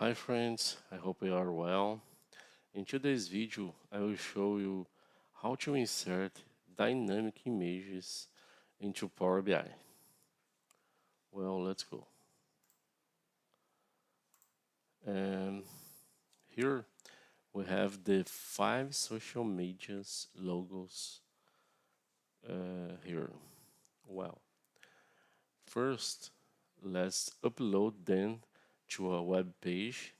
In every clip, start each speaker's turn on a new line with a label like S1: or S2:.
S1: Hi friends, I hope you are well. In today's video, I will show you how to insert dynamic images into Power BI. Well, let's go. And here we have the 5 social medias logos here. Well, first, let's upload them to a web page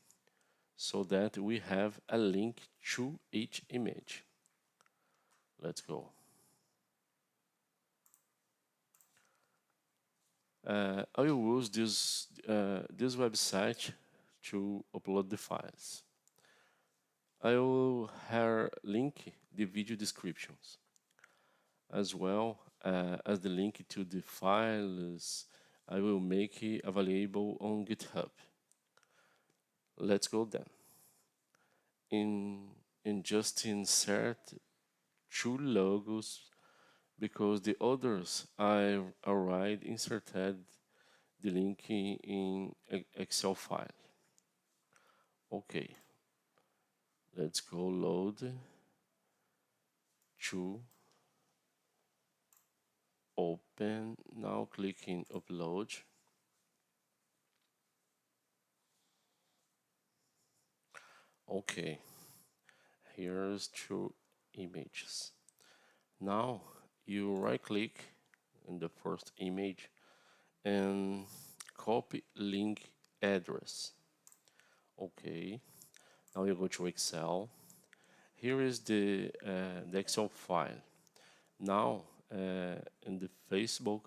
S1: so that we have a link to each image. Let's go. I will use this website to upload the files. I will here link the video descriptions as well as the link to the files I will make it available on GitHub. Let's go then. In just insert 2 logos because the others I already inserted the link in Excel file. Okay, let's go load to open. Now click in upload. Okay, here's 2 images. Now you right click in the first image and copy link address. Okay, now you go to Excel. Here is the Excel file. Now in the Facebook,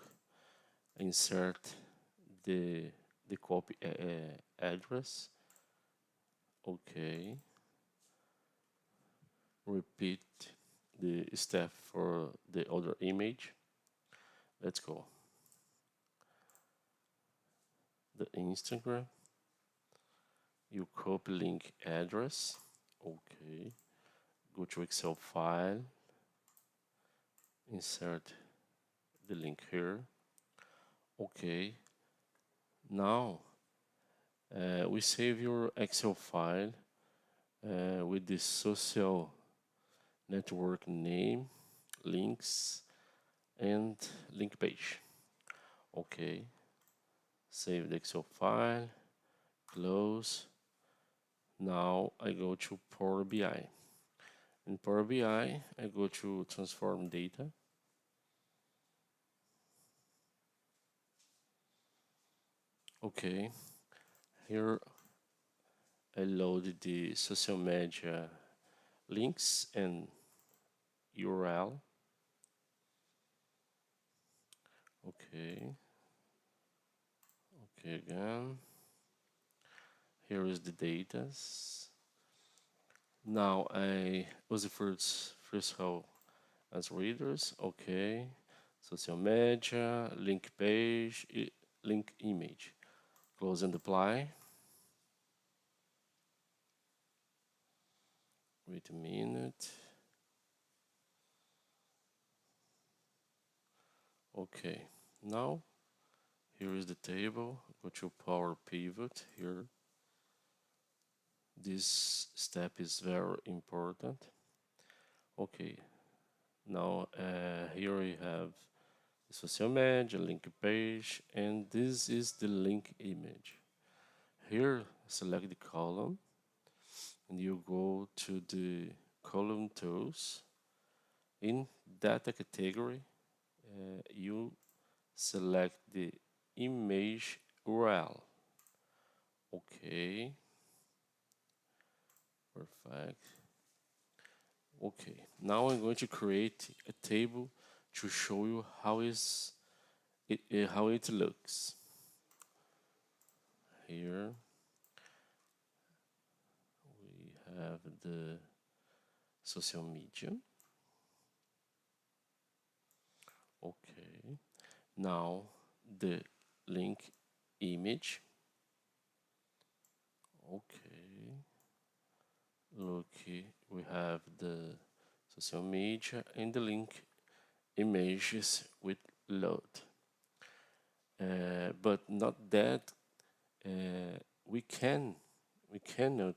S1: insert the copy address. Okay, repeat the step for the other image. Let's go. The Instagram, you copy link address. Okay, go to Excel file, insert the link here. Okay, now we save your Excel file with the social network name, links, and link page. Okay, save the Excel file, close. Now I go to Power BI. In Power BI, I go to transform data. Okay, here I load the social media links and URL. Okay, okay again. Here is the data. Now I use the first row as readers. Okay, social media, link page, link image. Close and apply. Wait a minute. Okay, now here is the table. Go to Power Pivot here. This step is very important. Okay, now here we have the social media, link page, and this is the link image. Here, select the column, and you go to the column tools. In data category, you select the image URL. Okay, perfect. Okay, now I'm going to create a table to show you how it looks. Here we have the social media. Okay, now the link image. Okay, look, we have the social media and the link images with load. But not that we can we cannot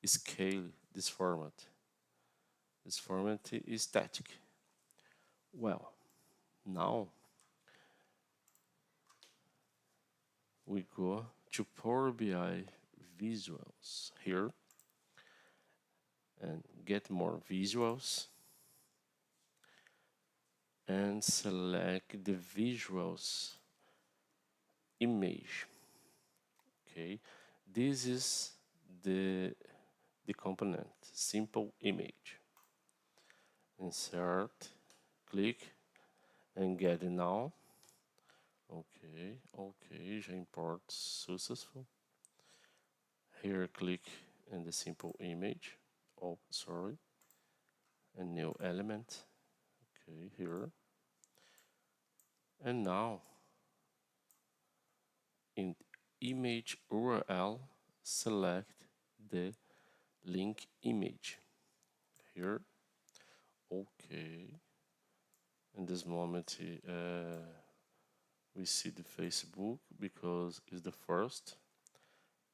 S1: scale this format. This format is static. Well, now we go to Power BI visuals here and get more visuals and select the visuals image. Okay, this is the component simple image. Insert, click and get it now. Okay, já import successful. Here click in the simple image. Oh, sorry. A new element. Okay, here. And now in image URL, select the link image. Here. Okay. In this moment, we see the Facebook because it's the first,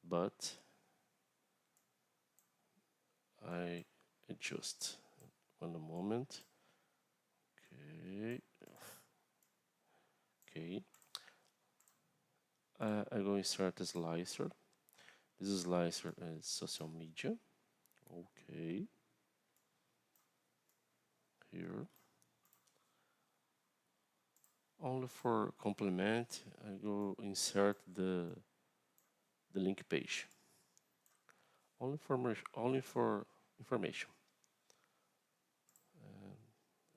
S1: but I adjust one moment. Okay. I'm going to start a slicer. This slicer is social media. Okay. Here. Only for complement, I go insert the link page. Only for information.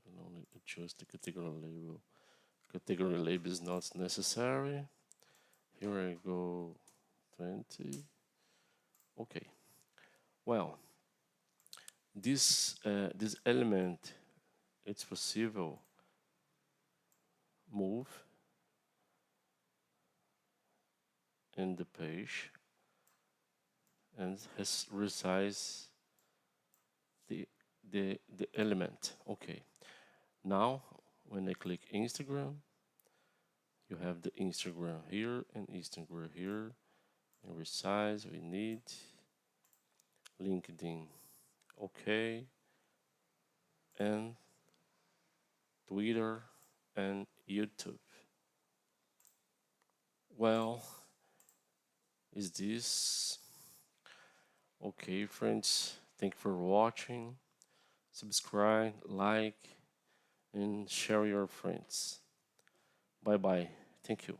S1: And only adjust the category label. Category label is not necessary. Here I go 20. Okay. Well, this element, it's possible move in the page and has resize the element. Okay. Now when I click Instagram, you have the Instagram here and Instagram here. And resize we need LinkedIn. Okay. And Twitter and YouTube. Well, is this okay, friends? Thank you for watching. Subscribe, like, and share your friends. Bye bye. Thank you.